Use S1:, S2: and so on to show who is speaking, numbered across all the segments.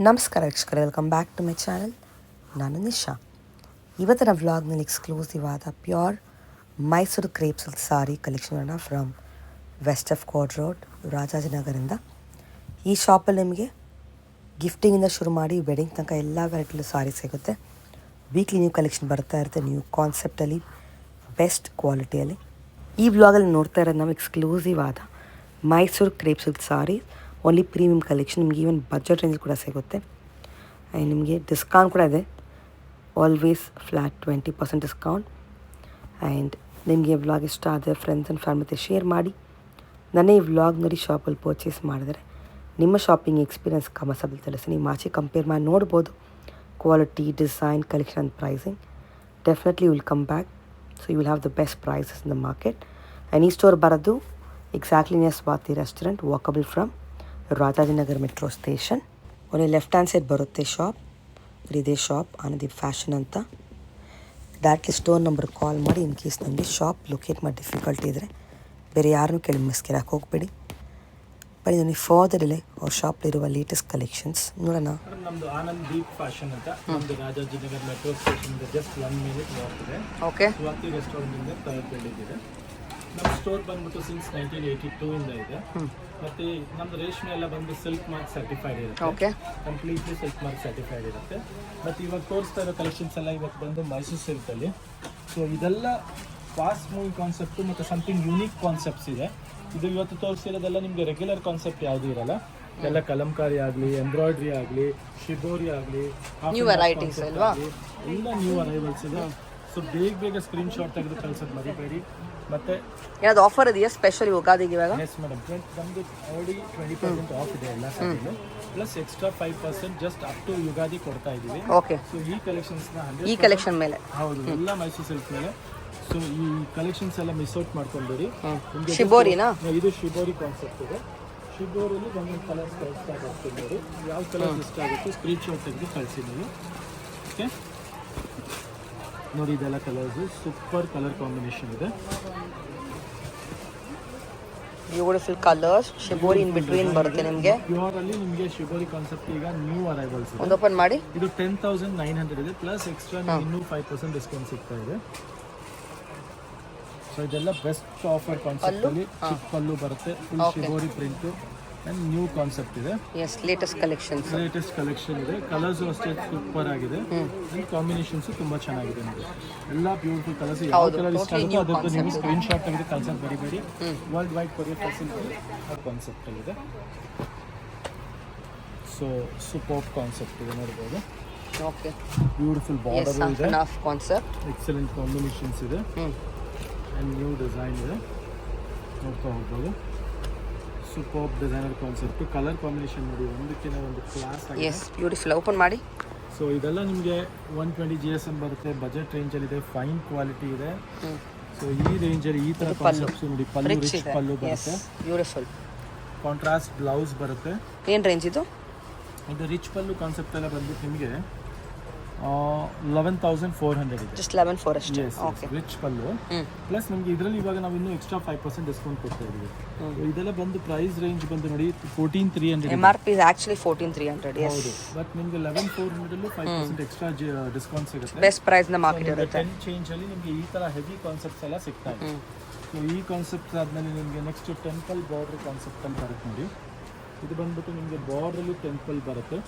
S1: ನಮಸ್ಕಾರ ವೀಕ್ಷಕರೇ, welcome back to my channel. ನಾನು ನಿಶಾ. ಇವತ್ತಿನ ವ್ಲಾಗ್ನಲ್ಲಿ ಎಕ್ಸ್ಕ್ಲೂಸಿವ್ ಆದ pure Mysore crepe silk sari ಕಲೆಕ್ಷನನ್ನು from west of Chord Road, ರಾಜಾಜಿನಗರಿಂದ. ಈ ಶಾಪಲ್ಲಿ ನಿಮಗೆ ಗಿಫ್ಟಿಂಗಿಂದ ಶುರು ಮಾಡಿ ವೆಡ್ಡಿಂಗ್ ತನಕ ಎಲ್ಲ ವೆರೈಟಿಲೂ ಸಾರಿ ಸಿಗುತ್ತೆ. ವೀಕ್ಲಿ ನ್ಯೂ ಕಲೆಕ್ಷನ್ ಬರ್ತಾ ಇರುತ್ತೆ, ನ್ಯೂ ಕಾನ್ಸೆಪ್ಟಲ್ಲಿ, ಬೆಸ್ಟ್ ಕ್ವಾಲಿಟಿಯಲ್ಲಿ. ಈ ವ್ಲಾಗಲ್ಲಿ ನೋಡ್ತಾ ಇರೋದು ನಾವು ಎಕ್ಸ್ಕ್ಲೂಸಿವ್ ಆದ ಮೈಸೂರು ಕ್ರೇಪ್ ಸಿಲ್ಕ್ ಸಾರಿ, ಓನ್ಲಿ ಪ್ರೀಮಿಯಮ್ ಕಲೆಕ್ಷನ್. ನಿಮಗೆ ಈವನ್ ಬಜೆಟ್ ರೇಂಜ್ ಕೂಡ ಸಿಗುತ್ತೆ. ಆ್ಯಂಡ್ ನಿಮಗೆ ಡಿಸ್ಕೌಂಟ್ ಕೂಡ ಇದೆ, ಆಲ್ವೇಸ್ ಫ್ಲ್ಯಾಟ್ 20% ಡಿಸ್ಕೌಂಟ್. ಆ್ಯಂಡ್ ನಿಮಗೆ ವ್ಲಾಗ್ ಇಷ್ಟ ಆದರೆ ಫ್ರೆಂಡ್ಸ್ ಆ್ಯಂಡ್ ಫ್ಯಾಮಿಲಿ ಜೊತೆ ಶೇರ್ ಮಾಡಿ. ನನ್ನ ಈ ವ್ಲಾಗ್ ನೋಡಿ ಶಾಪಲ್ಲಿ ಪರ್ಚೇಸ್ ಮಾಡಿದರೆ ನಿಮ್ಮ ಶಾಪಿಂಗ್ ಎಕ್ಸ್ಪೀರಿಯನ್ಸ್ ಕಮೆಂಟ್ಸಲ್ಲಿ ತಿಳಿಸಿ. ನೀವು ಆಚೆ ಕಂಪೇರ್ ಮಾಡಿ ನೋಡ್ಬೋದು quality, design, collection and pricing. Definitely will come back. So you will have the best prices in the market. And ಈ ಸ್ಟೋರ್ ಬರೋದು exactly near Swathi restaurant, walkable from Rajajinagar metro station. ಒಂದು left hand side ಬರುತ್ತೆ shop. ಇದೇ shop Anandeep fashion ಅಂತ. Directly store number call ಮಾಡಿ. In case ನಮಗೆ shop locate ಮಾಡಿ difficulty ಇದ್ದರೆ ಬೇರೆ ಯಾರನ್ನೂ ಕೇಳಿ ಮಿಸ್ಕಿರಕ್ಕೆ ಹೋಗಬೇಡಿ. ಬರೀ ನನಗೆ ಫರ್ದರ್ ಇಲ್ಲೇ ಅವ್ರ ಶಾಪ್ಲಿರುವ ಲೇಟೆಸ್ಟ್ ಕಲೆಕ್ಷನ್ಸ್ ನೋಡೋಣ.
S2: ನಮ್ಮದು ಆನಂದೀಪ್ ಫ್ಯಾಷನ್ ಅಂತ, ನಮ್ಮದು Rajajinagar metro station just 1 minute walk ಇದೆ.
S1: ಓಕೆ,
S2: ಸ್ವಾತಿ ರೆಸ್ಟೋರೆಂಟಿಂದ ಥರ್ಡ್ ಬಿಲ್ಡಿಂಗ್ ಇದೆ. ನಮ್ಮ ಸ್ಟೋರ್ ಬಂದ್ಬಿಟ್ಟು ಸಿನ್ಸ್ 1982 ಇಂದ ಇದೆ. ಮತ್ತೆ ನಮ್ದು ರೇಷ್ಮೆ ಎಲ್ಲ ಬಂದು ಸಿಲ್ಕ್ ಮಾರ್ಕ್ ಸರ್ಟಿಫೈಡ್ ಇರುತ್ತೆ.
S1: Okay,
S2: completely silk mark certified ಇರುತ್ತೆ. ಮತ್ತು ಇವಾಗ ತೋರಿಸ್ತಾ ಇರೋ ಕಲೆಕ್ಷನ್ಸ್ ಎಲ್ಲ ಇವತ್ತು ಬಂದು ಮೈಸೂರು ಸಿಲ್ಕಲ್ಲಿ. ಸೊ ಇದೆಲ್ಲ ಫಾಸ್ಟ್ ಮೂವಿಂಗ್ ಕಾನ್ಸೆಪ್ಟು ಮತ್ತು ಸಮಥಿಂಗ್ ಯೂನಿಕ್ ಕಾನ್ಸೆಪ್ಟ್ಸ್ ಇದೆ. ಇದು ಇವತ್ತು ತೋರಿಸಿರೋದೆಲ್ಲ ನಿಮಗೆ ರೆಗ್ಯುಲರ್ ಕಾನ್ಸೆಪ್ಟ್ ಯಾವುದೂ ಇರಲ್ಲ. ಎಲ್ಲ ಕಲಂಕಾರಿ ಆಗಲಿ, ಎಂಬ್ರಾಯ್ಡ್ರಿ ಆಗಲಿ, ಶಿಬೋರಿ ಆಗಲಿ,
S1: ನ್ಯೂ ವೆರೈಟೀಸ್ ಅಲ್ವಾ,
S2: ಎಲ್ಲ ನ್ಯೂ ಅರೈವಲ್ಸ್ ಇದೆ. ಸೊ ಬೇಗ ಸ್ಕ್ರೀನ್ ಶಾಟ್ ತೆಗೆದು ಕಳ್ಸೋದು ಮರಿಬೇಡಿ. ಮತ್ತೆ
S1: ಏನಾದ್ರು ಆಫರ್ ಇದೆಯಾ ಸ್ಪೆಷಲ್ ಯುಗಾದಿಗೆ ಇವಾಗ?
S2: ಎಸ್ ಮೇಡಮ್, ನಮ್ಮದು ಆಲ್ರೆಡಿ 20% ಆಫ್ ಇದೆ ಎಲ್ಲ ಸಾರಿಲು, plus extra 5% just up to Ugadi ಕೊಡ್ತಾ ಇದ್ದೀವಿ.
S1: ಓಕೆ,
S2: ಸೊ ಈ ಕಲೆಕ್ಷನ್ಸ್ನ
S1: ಈ ಕಲೆಕ್ಷನ್ ಮೇಲೆ
S2: ಹೌದು, ಎಲ್ಲ ಮೈಸೂರು ಸಿಲ್ಕ್ ಮೇಲೆ. ಸೊ ಈ ಕಲೆಕ್ಷನ್ಸ್ ಎಲ್ಲ ಮಿಸ್ ಔಟ್ ಮಾಡ್ಕೊಂಡ್ಬೇಡಿ.
S1: ಶಿಬೋರಿನಾ?
S2: ಇದು ಶಿಬೋರಿ ಕಾನ್ಸೆಪ್ಟ್ ಇದೆ. ಶಿಬೋರಲ್ಲಿ ಒಂದೊಂದು ಕಲರ್ಸ್ ಕಳಿಸ್ತಾ ಬರ್ತೀನಿ ನೋಡಿ. ಯಾವ ಕಲರ್ ಇಷ್ಟ ಆಗುತ್ತೆ ಸ್ಕ್ರೀನ್ ಶಾಟ್ ತೆಗೆದು ಕಳಿಸಿ ನೀವು. ಓಕೆ ನೋಡಿ, ಇದೆಲ್ಲ ಕಲರ್ಸು ಸೂಪರ್ ಕಲರ್ ಕಾಂಬಿನೇಷನ್ ಇದೆ.
S1: Beautiful colours. Shibori in between ಬರುತ್ತೆ ನಿಮಗೆ.
S2: ಪ್ಯೂರ್ ಅಲ್ಲಿ ನಿಮಗೆ ಶಿಬೋರಿ ಕಾನ್ಸೆಪ್ಟ್ ಈಗ ನ್ಯೂ ಅರೈವಲ್ಸ್ ಇದೆ.
S1: ಒಂದು ಓಪನ್ ಮಾಡಿ.
S2: ಇದು 10,900 ಇದೆ, ಪ್ಲಸ್ ಎಕ್ಸ್ಟ್ರಾ ಇನ್ನೂ 5% ಡಿಸ್ಕೌಂಟ್ ಸಿಗ್ತಾ ಇದೆ. ಸೊ ಇದೆಲ್ಲ ಬೆಸ್ಟ್ ಆಫರ್ ಕಾನ್ಸೆಪ್ಟ್ ಅಲ್ಲಿ ಚಿಕ್ಕ ಪಲ್ಲು ಬರುತ್ತೆ, full shibori print and new concept ಇದೆ.
S1: ಎಸ್, ಲೇಟೆಸ್ಟ್ ಕಲೆಕ್ಷನ್
S2: ಇದೆ. ಕಲರ್ಸ್ ಅಷ್ಟೇ ಸೂಪರ್ ಆಗಿದೆ. ಅಂಡ್ ಕಾಂಬಿನೇಷನ್ಸ್ ತುಂಬಾ ಚೆನ್ನಾಗಿದೆ. ನಿಮಗೆ ಎಲ್ಲ ಬ್ಯೂಟಿಫುಲ್ ಕಲರ್ಸ್. ಯಾವ ಕಲರ್ ಇಷ್ಟ ಆಗುತ್ತೋ ಅದಕ್ಕೆ ನೀವು ಸ್ಕ್ರೀನ್ ಶಾಟ್ ತೆಗೆದು ಕಳ್ಸೋದು ಬರಿಬೇಡಿ. World wide courier facility concept ಇದೆ. ಸೊ ಸೂಪರ್ ಕಾನ್ಸೆಪ್ಟ್ ಇದೆ, ನೋಡ್ಬೋದು.
S1: ಓಕೆ,
S2: ಬ್ಯೂಟಿಫುಲ್ ಬಾರ್ಡರ್ ಇದೆ,
S1: ಕಾನ್ಸೆಪ್ಟ್,
S2: ಎಕ್ಸಲೆಂಟ್ ಕಾಂಬಿನೇಷನ್ಸ್ ಇದೆ ಅಂಡ್ ನ್ಯೂ ಡಿಸೈನ್ ಇದೆ. ನೋಡ್ತಾ ಹೋಗ್ಬೋದು. Super designer concept. Colour combination ನೋಡಿ, ಒಂದಕ್ಕಿಂತ ಒಂದು ಕ್ಲಾಸ್ ಆಗಿದೆ.
S1: Yes, beautiful. ಓಪನ್ ಮಾಡಿ.
S2: ಸೊ ಇದೆಲ್ಲ ನಿಮಗೆ 120 GSM ಬರುತ್ತೆ, ಬಜೆಟ್ ರೇಂಜಲ್ಲಿ ಇದೆ, ಫೈನ್ ಕ್ವಾಲಿಟಿ ಇದೆ. ಸೊ ಈ ರೇಂಜಲ್ಲಿ ಈ ಥರ ಕಾನ್ಸೆಪ್ಟ್ಸ್ ನೋಡಿ. ಪಲ್ಲು ರಿಚ್ ಪಲ್ಲು ಬರುತ್ತೆ,
S1: ಬ್ಯೂಟಿಫುಲ್
S2: ಕಾಂಟ್ರಾಸ್ಟ್ ಬ್ಲೌಸ್ ಬರುತ್ತೆ.
S1: ಏನು ರೇಂಜ್ ಇದು?
S2: ಇದು ರಿಚ್ ಪಲ್ಲು ಕಾನ್ಸೆಪ್ಟ್ ಎಲ್ಲ ಬಂದ್ಬಿಟ್ಟು ನಿಮಗೆ 11,400 ಇದೆ.
S1: ಜಸ್ಟ್ 11,400 ಅಷ್ಟೇ.
S2: ಓಕೆ, ರಿಚ್ ಪಲ್ಲು ಪ್ಲಸ್ ನಿಮಗೆ ಇದರಲ್ಲಿ ಇವಾಗ ನಾವು ಇನ್ನೂ ಎಕ್ಸ್ಟ್ರಾ 5% ಡಿಸ್ಕೌಂಟ್ ಕೊಡ್ತಾ ಇದ್ದೀವಿ. ಇದೆಲ್ಲ ಬಂದು ಪ್ರೈಸ್ ರೇಂಜ್ ಬಂದು ನೋಡಿ 14,300.
S1: MRP is actually 14,300. yes,
S2: ಹೌದು, ಬಟ್ ನಿಮಗೆ 11,400 ಅಲ್ಲೂ 5% ಎಕ್ಸ್ಟ್ರಾ ಡಿಸ್ಕೌಂಟ್ ಸಿಗುತ್ತೆ.
S1: ಬೆಸ್ಟ್ ಪ್ರೈಸ್ ನ ಮಾರ್ಕೆಟ್ ಇರುತ್ತೆ.
S2: 10 ಚೇಂಜ್ ಅಲ್ಲಿ ನಿಮಗೆ ಈ ತರ ಹೆವಿ ಕಾನ್ಸೆಪ್ಟ್ಸ್ ಎಲ್ಲ ಸಿಗ್ತಾ ಇದೆ. ಸೊ ಈ ಕಾನ್ಸೆಪ್ಟ್ಸ್ ಆದ್ಮೇಲೆ ನಿಮಗೆ ನೆಕ್ಸ್ಟ್ ಟೆಂಪಲ್ ಬಾರ್ಡರ್ ಕಾನ್ಸೆಪ್ಟ್ ಅಲ್ಲಿ ಬರುತ್ತೆ ನೋಡಿ. ಇದು ಬಂದ್ಬಿಟ್ಟು ನಿಮಗೆ ಬಾರ್ಡ್ರಲ್ಲಿ ಟೆಂಪಲ್ ಬರುತ್ತೆ,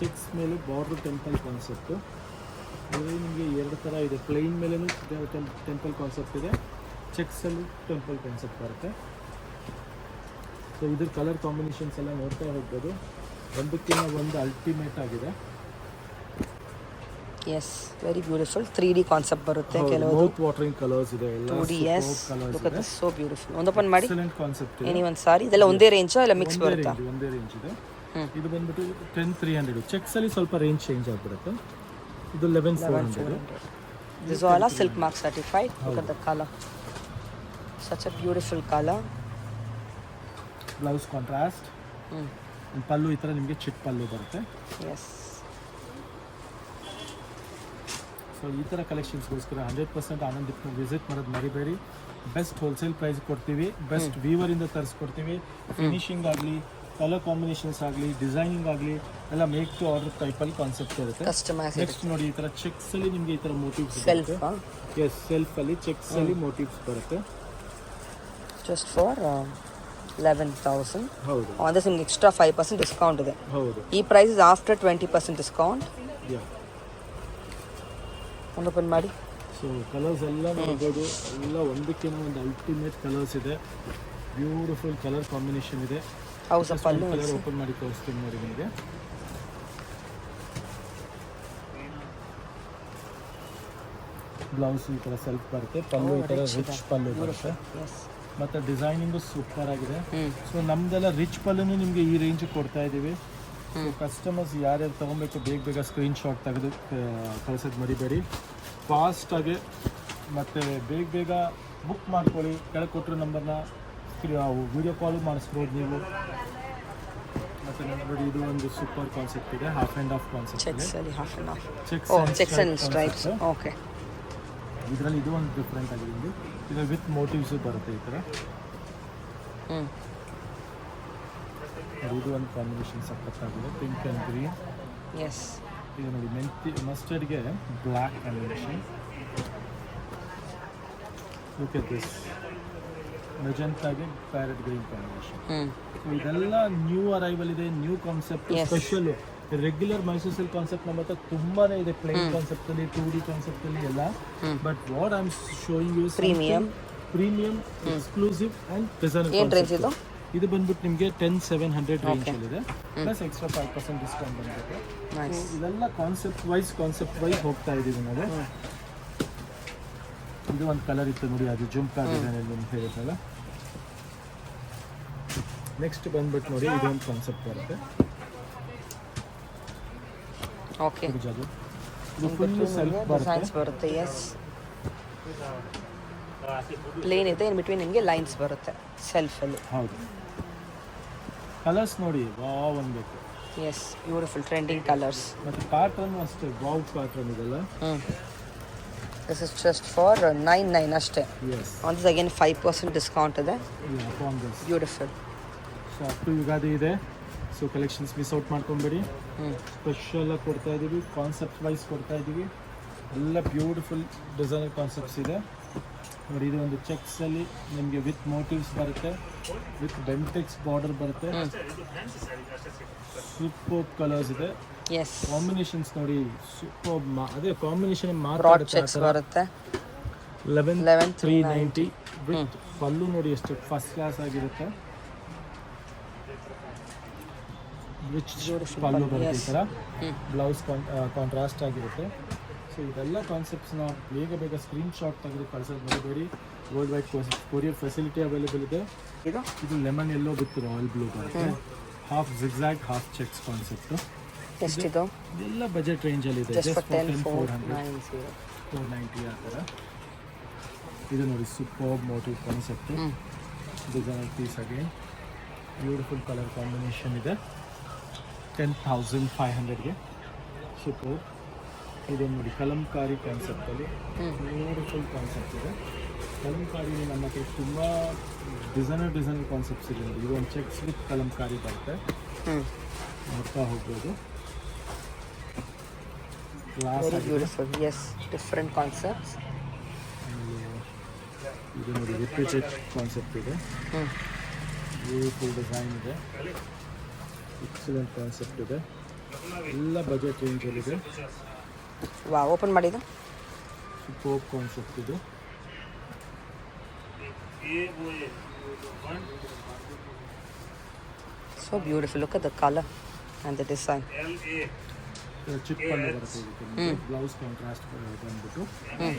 S2: ಚೆಕ್ಸ್ ಮೇಲೆ ಬಾರ್ಡರ್ ಟೆಂಪಲ್ ಕಾನ್ಸೆಪ್ಟು. ಇದರಲ್ಲಿ ನಿಮಗೆ 2 ಥರ ಇದೆ. ಪ್ಲೇನ್ ಮೇಲೂ ಟೆಂಪಲ್ ಕಾನ್ಸೆಪ್ಟ್ ಇದೆ, ಚೆಕ್ಸಲ್ಲೂ ಟೆಂಪಲ್ ಕಾನ್ಸೆಪ್ಟ್ ಬರುತ್ತೆ. ಸೊ ಇದ್ರ ಕಲರ್ ಕಾಂಬಿನೇಷನ್ಸ್ ಎಲ್ಲ ನೋಡ್ತಾ ಹೋಗ್ಬೋದು. ಒಂದಕ್ಕಿಂತ ಒಂದು ಅಲ್ಟಿಮೇಟ್ ಆಗಿದೆ.
S1: S, very beautiful 3D concept ಬರುತ್ತೆ. ಕೆಲವು
S2: ಮೌತ್ ವಾಟರಿಂಗ್ ಕಲರ್ಸ್ ಇದೆ, ಎಲ್ಲ
S1: 2D. yes, look at this, so beautiful. ಒಂದು ಓಪನ್ ಮಾಡಿ.
S2: Excellent concept.
S1: ಎನಿ ಒಂದು ಸಾರಿ ಇದೆಲ್ಲ ಒಂದೇ ರೇಂಜ್ ಇಲ್ಲ ಮಿಕ್ಸ್ ಬರುತ್ತಾ?
S2: ಒಂದೇ ರೇಂಜ್ ಇದೆ. ಇದು ಬಂದ್ಬಿಟ್ಟು 10,300. ಚೆಕ್ಸ್ ಅಲ್ಲಿ ಸ್ವಲ್ಪ ರೇಂಜ್ ಚೇಂಜ್ ಆಗ್ಬಿಡುತ್ತೆ. ಇದು 11,400.
S1: This all are silk mark certified. Look at the color, such a beautiful color.
S2: Blouse contrast, pallu ಈ ಥರ ನಿಮಗೆ ಚಿಕ್ಕ ಪಲ್ಲು ಬರುತ್ತೆ.
S1: ಎಸ್,
S2: ಸೊ ಈ ಥರ ಕಲೆಕ್ಷನ್ಸ್ಗೋಸ್ಕರ 100% ಆನಂದೀಪ್ನ ವಿಸಿಟ್ ಮಾಡೋದು ಮರಿಬೇಡಿ. ಬೆಸ್ಟ್ ಹೋಲ್ಸೇಲ್ ಪ್ರೈಸ್ ಕೊಡ್ತೀವಿ, ಬೆಸ್ಟ್ ವೀವರಿಂದ ತರಿಸ್ಕೊಡ್ತೀವಿ. ಫಿನಿಶಿಂಗ್ ಆಗಲಿ, ಕಲರ್ ಕಾಂಬಿನೇಷನ್ಸ್ ಆಗಲಿ ಡಿಸೈನಿಂಗ್ ಆಗಲಿ ಎಲ್ಲ ಮೇಕ್ ಟು ಆರ್ಡರ್ ಟೈಪಲ್ಲಿ ಕಾನ್ಸೆಪ್ಟ್ ಇರುತ್ತೆ.
S1: ಕಸ್ಟಮೈಸ್
S2: ನೆಕ್ಸ್ಟ್ ನೋಡಿ ಈ ಥರ ಚೆಕ್ಸಲ್ಲಿ ನಿಮಗೆ ಈ ಥರ ಮೋಟಿವ್ಸ್
S1: ಸೆಲ್ಫ್
S2: ಎಸ್ ಸೆಲ್ಫಲ್ಲಿ ಚೆಕ್ಸಲ್ಲಿ ಮೋಟಿವ್ಸ್ ಬರುತ್ತೆ.
S1: Just for 11,000.
S2: ಹೌದು
S1: ಅಂದರೆ ನಿಮ್ಗೆ ಎಕ್ಸ್ಟ್ರಾ 5% ಡಿಸ್ಕೌಂಟ್ ಇದೆ.
S2: ಹೌದು
S1: ಈ price is after 20% discount.
S2: Yeah.
S1: Open ಮಾಡಿ.
S2: ಸೊ ಕಲರ್ಸ್ ಎಲ್ಲ ನೋಡ್ಬೋದು, ಎಲ್ಲ ಒಂದಕ್ಕಿಂತ ಒಂದು ಅಲ್ಟಿಮೇಟ್ ಕಲರ್ಸ್ ಇದೆ. ಬ್ಯೂಟಿಫುಲ್ ಕಲರ್ ಕಾಂಬಿನೇಷನ್ ಇದೆ.
S1: House of pallu
S2: colour open ಮಾಡಿ ತೋರಿಸ್ತೀನಿ ನೋಡಿ ನಿಮಗೆ. ಬ್ಲೌಸ್ ಈ ಥರ ಸೆಲ್ಫ್ ಬರುತ್ತೆ, ಪಲ್ಲು ಈ ಥರ ರಿಚ್ ಪಲ್ಲು ಬರುತ್ತೆ, ಮತ್ತು ಡಿಸೈನಿಂಗು ಸೂಪರ್ ಆಗಿದೆ. ಸೊ ನಮ್ದೆಲ್ಲ ರಿಚ್ ಪಲ್ಲುನು ನಿಮಗೆ ಈ ರೇಂಜ್ ಕೊಡ್ತಾ ಇದ್ದೀವಿ. ಸೊ ಕಸ್ಟಮರ್ಸ್ ಯಾರ್ಯಾರು ತೊಗೊಬೇಕು ಬೇಗ ಬೇಗ ಸ್ಕ್ರೀನ್ಶಾಟ್ ತೆಗೆದು ಕಳ್ಸೋದು ಮರಿಬೇಡಿ, ಫಾಸ್ಟಾಗಿ ಮತ್ತು ಬೇಗ ಬೇಗ ಬುಕ್ ಮಾಡ್ಕೊಳ್ಳಿ. ಕೆಳಗೆ ಕೊಟ್ಟಿರೋ ನಂಬರ್ನ ವಿಡಿಯೋ ಕಾಲು ಮಾಡಿಸ್ಬೋದು ನೀವು. ಮತ್ತು ನೋಡಿ ಇದು ಒಂದು ಸೂಪರ್ ಕಾನ್ಸೆಪ್ಟ್ ಇದೆ, ಹಾಫ್ ಆ್ಯಂಡ್ ಹಾಫ್ ಕಾನ್ಸೆಪ್ಟ್ ಇದೆ.
S1: Checks and stripes. ಓಕೆ,
S2: ಇದರಲ್ಲಿ ಇದು ಒಂದು ಡಿಫ್ರೆಂಟ್ ಆಗಿದೆ. ಇದು ವಿತ್ ಮೋಟಿವ್ಸು ಬರುತ್ತೆ ಈ ಥರ. ಇದು ಒಂದು ಕಾಂಬಿನೇಷನ್ ಸಖತ್ತಾಗಿದೆ, ಪಿಂಕ್ ಆ್ಯಂಡ್ ಗ್ರೀನ್.
S1: ಎಸ್,
S2: ಇದು ನೋಡಿ ಮಸ್ಟರ್ಡ್ಗೆ black combination. Look at this ಮೆಜೆಂಟಾಗೆ ಪ್ಯಾರೆಟ್ ಗ್ರೀನ್ ಕಾಂಬಿನೇಷನ್. ಇದೆಲ್ಲ ನ್ಯೂ ಅರೈವಲ್ ಇದೆ, new concept, special. Regular Mysore silk concept ನಮ್ಮ ಹತ್ರ ತುಂಬಾನೇ ಇದೆ, ಪ್ಲೇನ್ ಕಾನ್ಸೆಪ್ಟಲ್ಲಿ, 2D ಕಾನ್ಸೆಪ್ಟಲ್ಲಿ ಎಲ್ಲ. But what I am showing you premium exclusive and designer. ಇದು ಬಂದ್ಬಿಟ್ಟು ನಿಮಗೆ 10,700 ರೇಂಜಲ್ಲಿ ಇದೆ, ಪ್ಲಸ್ ಎಕ್ಸ್ಟ್ರಾ 5% ಡಿಸ್ಕೌಂಟ್ ಬಂದ್ಬಿಟ್ಟು. ಇದೆಲ್ಲ ಕಾನ್ಸೆಪ್ಟ್ ವೈಸ್ ಹೋಗ್ತಾ ಇದ್ದೀವಿ ನಾವು. ಇದು ಒಂದು ಕಲರ್ ಇತ್ತು ನೋಡಿ, ಅದು ಜುಮ್ಕಾ ಡಿಸೈನ್ ಅಂತ ಹೇಳಿದ್ನಲ್ಲ. ನೆಕ್ಸ್ಟ್ ಬಂದ್ಬಿಟ್ಟು ನೋಡಿ ಇದೊಂದು ಕಾನ್ಸೆಪ್ಟ್ ಬರುತ್ತೆ.
S1: ಓಕೆ,
S2: ಇದು ಫುಲ್ ಸೆಲ್ಫ್
S1: ಬರುತ್ತೆ. ಎಸ್, ಪ್ಲೇನ್ ಇದೆ, ಇನ್ ಬಿಟ್ವೀನ್ ನಿಮಗೆ ಲೈನ್ಸ್ ಬರುತ್ತೆ ಸೆಲ್ಫಲ್ಲಿ.
S2: ಹೌದು, ಕಲರ್ಸ್ ನೋಡಿ ವಾವ್ ಅನ್ಬೇಕು.
S1: Yes, beautiful trending colours.
S2: ಮತ್ತು ಪ್ಯಾಟ್ರನ್ ಅಷ್ಟೇ ವಾವ್ ಪ್ಯಾಟ್ರನ್ ಇದೆಲ್ಲ.
S1: ದಿಸ್ ಇಸ್ ಜಸ್ಟ್ ಫಾರ್ 99 ಅಷ್ಟೇ.
S2: Yes,
S1: on this again 5% discount ಇದೆ. Beautiful.
S2: So up to Ugadi ಇದೆ, ಸೊ ಕಲೆಕ್ಷನ್ಸ್ ಮಿಸ್ ಔಟ್ ಮಾಡ್ಕೊಂಬೇಡಿ. ಸ್ಪೆಷಲ್ ಆಗಿ ಕೊಡ್ತಾ ಇದ್ದೀವಿ, ಕಾನ್ಸೆಪ್ಟ್ ವೈಸ್ ಕೊಡ್ತಾ ಇದ್ದೀವಿ. ಎಲ್ಲ ಬ್ಯೂಟಿಫುಲ್ ಡಿಸೈನರ್ ಕಾನ್ಸೆಪ್ಟ್ಸ್ ಇದೆ ನೋಡಿ. ಇದು ಒಂದು ಚೆಕ್ಸಲ್ಲಿ ನಿಮಗೆ ವಿತ್ ಮೋಟಿವ್ಸ್ ಬರುತ್ತೆ, ವಿತ್ ಬೆಂಟೆಕ್ಸ್ ಬಾರ್ಡರ್ ಬರುತ್ತೆ, ಸೂಪರ್ ಕಲರ್ಸ್ ಇದೆ.
S1: ಎಸ್,
S2: ಕಾಂಬಿನೇಷನ್ಸ್ ನೋಡಿ ಸೂಪರ್. ಅದೇ ಕಾಂಬಿನೇಷನ್
S1: ಬರುತ್ತೆ.
S2: 11,390 ವಿತ್ ಪಲ್ಲು ನೋಡಿ ಎಷ್ಟು ಫಸ್ಟ್ ಕ್ಲಾಸ್ ಆಗಿರುತ್ತೆ. ರಿಚ್ ಪಲ್ಲು ಬರುತ್ತೆ ಈ ಥರ, ಬ್ಲೌಸ್ ಕಾಂಟ್ರಾಸ್ಟ್ ಆಗಿರುತ್ತೆ. ಸೊ ಇದೆಲ್ಲ ಕಾನ್ಸೆಪ್ಟ್ಸ್ನ ಬೇಗ ಬೇಗ ಸ್ಕ್ರೀನ್ಶಾಟ್ ತೆಗೆದು ಕಳ್ಸೋದು ಮರಿಬೇಡಿ. World wide courier facility available ಇದೆ. ಇದು lemon yellow with royal blue ಬರುತ್ತೆ, half zigzag half checks concept.
S1: ಎಷ್ಟಿದು?
S2: ಎಲ್ಲ ಬಜೆಟ್ ರೇಂಜಲ್ಲಿ ಇದೆ, ಜಸ್ಟ್
S1: 10,490
S2: ಆ ಥರ. ಇದು ನೋಡಿ super motive concept, designer piece again, beautiful colour combination ಇದೆ. 10,500ಗೆ ಸೂಪರ್. ಇದು ನೋಡಿ ಕಲಂಕಾರಿ ಕಾನ್ಸೆಪ್ಟಲ್ಲಿ ಬ್ಯೂಟಿಫುಲ್ ಕಾನ್ಸೆಪ್ಟ್ ಇದೆ. ಕಲಂಕಾರಿ ನಮ್ಮ ಹತ್ರ ತುಂಬ ಡಿಸೈನರ್ ಕಾನ್ಸೆಪ್ಟ್ಸ್ ಇದೆ ನೋಡಿ. ಇದು ಒಂದು ಚೆಕ್ಸ್ ವಿತ್ ಕಲಂಕಾರಿ ಬರುತ್ತೆ, ನೋಡ್ತಾ ಹೋಗ್ಬೋದು.
S1: ಬ್ಯೂಟಿಫುಲ್. Yes, different concepts.
S2: ಇದು ನೋಡಿ ರಿಪೀಟೆಡ್ ಕಾನ್ಸೆಪ್ಟ್ ಇದೆ, ಬ್ಯೂಟಿಫುಲ್ ಡಿಸೈನ್ ಇದೆ, ಎಕ್ಸಲೆಂಟ್ ಕಾನ್ಸೆಪ್ಟ್ ಇದೆ. ಎಲ್ಲ ಬಜೆಟ್ ರೇಂಜಲ್ಲಿದೆ.
S1: ವಾ, ಓಪನ್ ಮಾಡಿದ
S2: ಸೂಪರ್ ಕಾನ್ಸೆಪ್ಟ್ ಇದು.
S1: So beautiful. Look at the colour and the design.
S2: ಚಿಪ್ ಪಲ್ಲು ಬರುತ್ತೆ ಇದಕ್ಕೆ, ಬ್ಲೌಸ್ ಕಾಂಟ್ರಾಸ್ಟ್ ಬಂದ್ಬಿಟ್ಟು,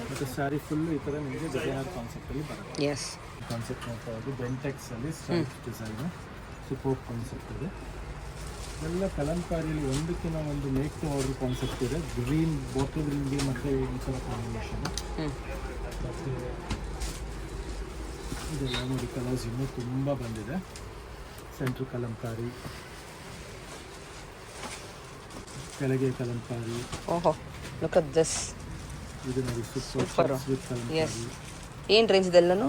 S2: ಮತ್ತು ಸ್ಯಾರಿ ಫುಲ್ಲು ಈ ಥರ ನಿಮಗೆ ಡಿಸೈನರ್ ಕಾನ್ಸೆಪ್ಟಲ್ಲಿ ಬರುತ್ತೆ.
S1: ಎಸ್,
S2: ಕಾನ್ಸೆಪ್ಟ್ ನೋಡ್ತಾ ಇದ್ದು ಬೆಂಟೆಕ್ಸಲ್ಲಿ ಸ್ಟ್ರೈಪ್ ಡಿಸೈನು, ಸೂಪರ್ ಕಾನ್ಸೆಪ್ಟ್ ಇದೆ. ಎಲ್ಲ ಕಲಂಕಾರಿಯಲ್ಲಿ ಒಂದಕ್ಕಿಂತ ಒಂದು ಮೇಕ್ ಟು ಆರ್ಡರ್ ಕಾನ್ಸೆಪ್ಟ್ ಇದೆ. ಗ್ರೀನ್ ಬಾಟಲ್ ಗ್ರೀನ್ಗೆ ಮತ್ತು ಈ ಥರ ಕಾಂಬಿನೇಷನ್. ಮತ್ತು ಇದೆಲ್ಲ ನೋಡಿ ಕಲರ್ಸ್ ಇನ್ನೂ ತುಂಬ ಬಂದಿದೆ. ಸೆಂಟ್ರ್ ಕಲಂಕಾರಿ, ಕೆಳಗೆ ಕಲಂಕಾರಿ.
S1: ಓಹೋ, ಲುಕ್ ಅಟ್ ದಿಸ್.
S2: ಇದು ನೋಡಿ ಸೂಪರ್ ವಿತ್ ಕಲಂಕಾರಿ.
S1: ಏನು ರೇಂಜ್ ಇದೆಲ್ಲನೂ?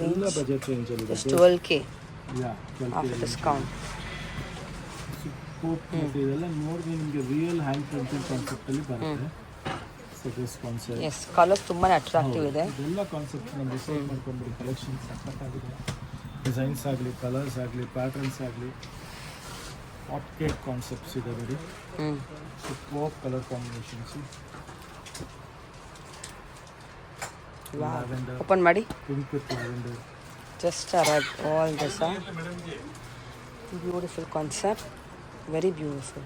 S2: ಎಲ್ಲ ಬಜೆಟ್ ರೇಂಜಲ್ಲಿ ಇದೆ.
S1: 12K
S2: ಯಾ,
S1: ಆಫ್ಟರ್ ಡಿಸ್ಕೌಂಟ್.
S2: ಸ್ಕೋಪ್ ಮತ್ತು ಇದೆಲ್ಲ ನೋಡಿದ್ರೆ ನಿಮಗೆ ರಿಯಲ್ ಹ್ಯಾಂಡ್ ಪ್ರಿಂಟಿಂಗ್ ಕಾನ್ಸೆಪ್ಟಲ್ಲಿ ಬರುತ್ತೆ. So this concept
S1: yes, colours ತುಂಬಾ ಅಟ್ರಾಕ್ಟಿವ್ ಇದೆ.
S2: ಇದೆಲ್ಲ ಕಾನ್ಸೆಪ್ಟ್ ನಮ್ಮ ಡಿಸೈಡ್ ಮಾಡ್ಕೊಂಡ್ಬಿಡಿ. ಕಲೆಕ್ಷನ್ ಸಖತ್ತಾಗಿದೆ. ಡಿಸೈನ್ಸ್ ಆಗಲಿ, ಕಲರ್ಸ್ ಆಗಲಿ, ಪ್ಯಾಟರ್ನ್ಸ್ ಆಗಲಿ, ಹಾಟ್ ಕೇಕ್ ಕಾನ್ಸೆಪ್ಟ್ಸ್ ಇದೆ ನೋಡಿ. Super colour combinations. Lavender,
S1: open ಮಾಡಿ.
S2: Pink with lavender.
S1: Just arrived. All this are beautiful concept. Very beautiful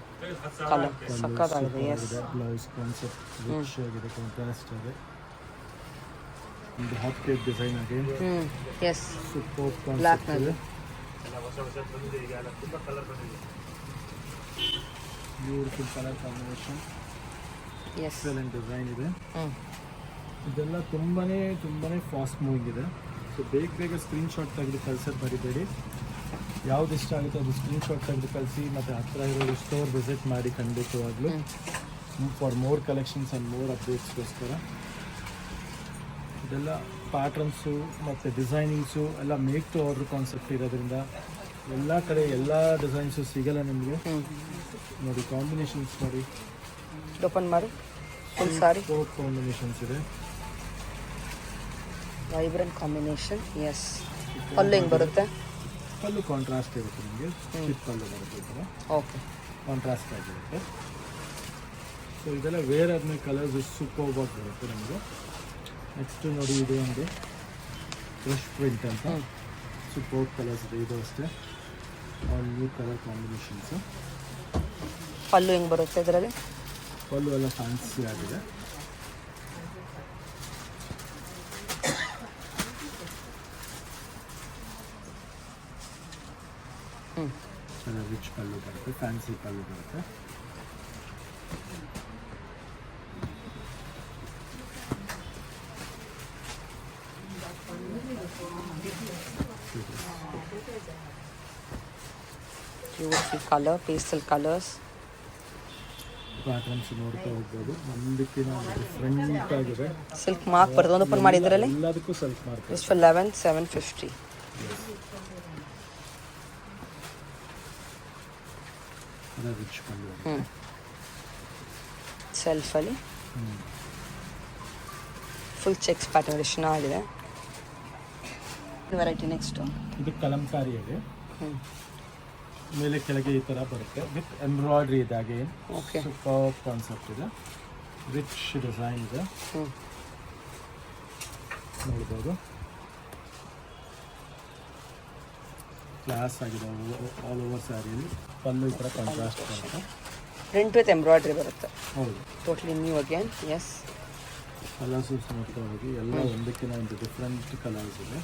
S1: color. ಸಕ್ಕತ್ತಾಗಿದೆ. Yes.
S2: ಬ್ಲೌಸ್ ಕಾನ್ಸೆಪ್ಟ್ ರಿಚ್ ಆಗಿದೆ, ಕಾಂಟ್ರಾಸ್ಟ್ ಇದೆ. ಒಂದು ಹಾಟ್ ಕೇಕ್ ಡಿಸೈನ್ ಆಗಿದೆ.
S1: Yes.
S2: ಸೂಪರ್
S1: Black
S2: ಕಾನ್ಸೆಪ್ಟ್ ಇದೆ. Beautiful colour combination.
S1: Yes.
S2: Excellent design ಇದೆ. ಇದೆಲ್ಲ ತುಂಬಾನೇ fast moving ಇದೆ. ಸೊ ಬೇಗ ಸ್ಕ್ರೀನ್ಶಾಟ್ ತೆಗೆದು ಕಳ್ಸೋದು ಮರಿಬೇಡಿ. ಯಾವ್ದು ಇಷ್ಟ ಆಗುತ್ತೆ ಅದು ಸ್ಕ್ರೀನ್ಶಾಟ್ ತೆಗೆದು ಕಳಿಸಿ. ಮತ್ತು ಹತ್ತಿರ ಇರೋ ಸ್ಟೋರ್ ವಿಸಿಟ್ ಮಾಡಿ ಖಂಡಿತವಾಗ್ಲೂ, for more collections and more ಅಪ್ಡೇಟ್ಸ್ಗೋಸ್ಕರ. ಇದೆಲ್ಲ ಪ್ಯಾಟ್ರನ್ಸು ಮತ್ತು ಡಿಸೈನಿಂಗ್ಸು ಎಲ್ಲ ಮೇಕ್ ಟು ಆರ್ಡರ್ ಕಾನ್ಸೆಪ್ಟ್ ಇರೋದ್ರಿಂದ ಎಲ್ಲ ಕಡೆ ಎಲ್ಲ ಡಿಸೈನ್ಸು ಸಿಗಲ್ಲ ನಿಮಗೆ. ನೋಡಿ ಕಾಂಬಿನೇಷನ್ಸ್ ನೋಡಿ.
S1: ಓಪನ್ ಮಾಡಿ. ಫುಲ್ ಸಾರಿ
S2: ಕಾಂಬಿನೇಷನ್ಸ್ ಇದೆ.
S1: Vibrant combination. ಎಸ್. ಪಲ್ಲು ಹೆಂಗೆ ಬರುತ್ತೆ?
S2: ಪಲ್ಲು ಕಾಂಟ್ರಾಸ್ಟ್ ಇರುತ್ತೆ ನಿಮಗೆ. ಚಿಕ್ಕ ಪಲ್ಲು ಬರುತ್ತೆ ಈ ಥರ.
S1: ಓಕೆ.
S2: ಕಾಂಟ್ರಾಸ್ಟ್ ಆಗಿರುತ್ತೆ. ಸೊ ಇದೆಲ್ಲ ವೇರ್ ಆದ್ಮೇಲೆ ಕಲರ್ಸ್ ಸೂಪರ್ ಆಗಿ ಬರುತ್ತೆ ನಮಗೆ. ನೆಕ್ಸ್ಟ್ ನೋಡಿ, ಇದು ಒಂದು ಫ್ರೆಶ್ ಪ್ರಿಂಟ್ ಅಂತ ಸೂಪರ್ ಕಲರ್ಸ್ ಇದೆ. ಇದು ಅಷ್ಟೇ ಆಲ್ ನ್ಯೂ ಕಲರ್ ಕಾಂಬಿನೇಷನ್ಸು.
S1: ಪಲ್ಲು ಹೆಂಗೆ ಬರುತ್ತೆ ಇದರಲ್ಲಿ?
S2: ಪಲ್ಲು ಎಲ್ಲ ಫ್ಯಾನ್ಸಿ ಆಗಿದೆ. ರಿಚ್ ಪಲ್ಲು ಬರುತ್ತೆ, ಫ್ಯಾನ್ಸಿ ಪಲ್ಲು ಬರುತ್ತೆ.
S1: Beautiful colour, pastel colours.
S2: Patterns ನೋಡ್ತಾ ಹೋಗ್ಬೋದು. ಒಂದಕ್ಕಿಂತ ಡಿಫ್ರೆಂಟ್ ಆಗಿದೆ.
S1: ಸಿಲ್ಕ್ ಮಾರ್ಕ್ ಬರುತ್ತೆ. ಒಂದು ಓಪನ್ ಮಾಡಿ. ಇದರಲ್ಲಿ
S2: ಎಲ್ಲದಕ್ಕೂ self mark.
S1: Just for 11,750.
S2: Rich pallu.
S1: ಸೆಲ್ಫಲ್ಲಿ ಫುಲ್ ಚೆಕ್ಸ್ ಪ್ಯಾಟರ್ನ್ ಚೆನ್ನಾಗಿದೆ. ವೆರೈಟಿ ನೆಕ್ಸ್ಟು
S2: ಇದು ಕಲಂಕಾರಿ ಇದೆ. ಮೇಲೆ ಕೆಳಗೆ ಈ ಥರ ಬರುತ್ತೆ ವಿತ್ ಎಂಬ್ರಾಯ್ಡ್ರಿ ಇದಾಗೆ.
S1: ಓಕೆ.
S2: ಸೂಪರ್ ಕಾನ್ಸೆಪ್ಟ್ ಇದೆ. ರಿಚ್ ಡಿಸೈನ್ ಇದೆ. ನೋಡ್ಬೋದು. ಕ್ಲಾಸ್ ಆಗಿದೆ ಆಲ್ ಓವರ್ ಸ್ಯಾರಿಯಲ್ಲಿ. ಪಲ್ಲು ಈ ಥರ ಕಾಂಟ್ರಾಸ್ಟ್ ಬರುತ್ತೆ.
S1: ಪ್ರಿಂಟ್ ವಿತ್ ಎಂಬ್ರಾಯ್ಡ್ರಿ ಬರುತ್ತೆ.
S2: ಹೌದು.
S1: Totally new again. Yes.
S2: Colours ನೋಡ್ತಾ ಹೋಗಿ ಎಲ್ಲ ಒಂದಕ್ಕಿಂತ ಒಂದು ಡಿಫ್ರೆಂಟ್ ಕಲರ್ಸ್ ಇದೆ.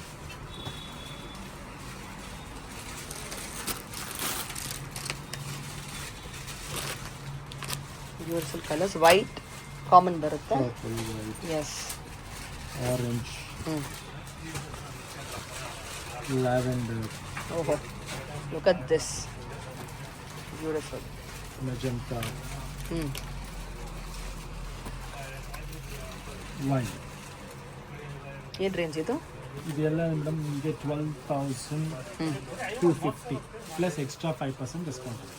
S1: Beautiful colours. ವೈಟ್ ಕಾಮನ್ ಬರುತ್ತೆ. ಎಸ್.
S2: ಆರೆಂಜ್, ಲ್ಯಾವೆಂಡರ್,
S1: ಓಹೋ, look at this. Beautiful.
S2: Magenta, wine.
S1: ಏನು ರೇಂಜ್ ಇದು?
S2: ಇದೆಲ್ಲ ಮೇಡಮ್ ನಿಮಗೆ 12,250 ಪ್ಲಸ್ ಎಕ್ಸ್ಟ್ರಾ 5% ಡಿಸ್ಕೌಂಟ್ ಇದೆ.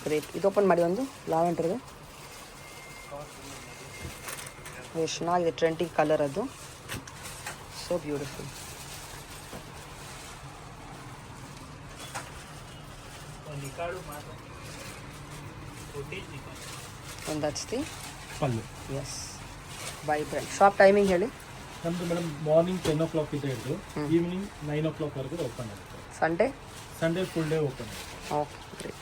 S1: ಗ್ರೇಟ್. ಇದು ಓಪನ್ ಮಾಡಿ. ಒಂದು ಲಾವೆಂಡರ್ದು ಎಷ್ಟು ಚೆನ್ನಾಗಿದೆ. ಟ್ರೆಂಡಿ ಕಲರ್ ಅದು. So beautiful. ಒಂದು ಹಚ್ತಿ
S2: pallu.
S1: Yes. Vibrant. Shop timing ಹೇಳಿ.
S2: ನಮ್ಮದು ಮೇಡಮ್ ಮಾರ್ನಿಂಗ್ 10 o'clock ಇದೆ ಹಿಡಿದು ಈವ್ನಿಂಗ್ 9 o'clock ವರೆಗೂ ಓಪನ್ ಆಗುತ್ತೆ.
S1: Sunday
S2: Sunday full day open.
S1: Okay, great.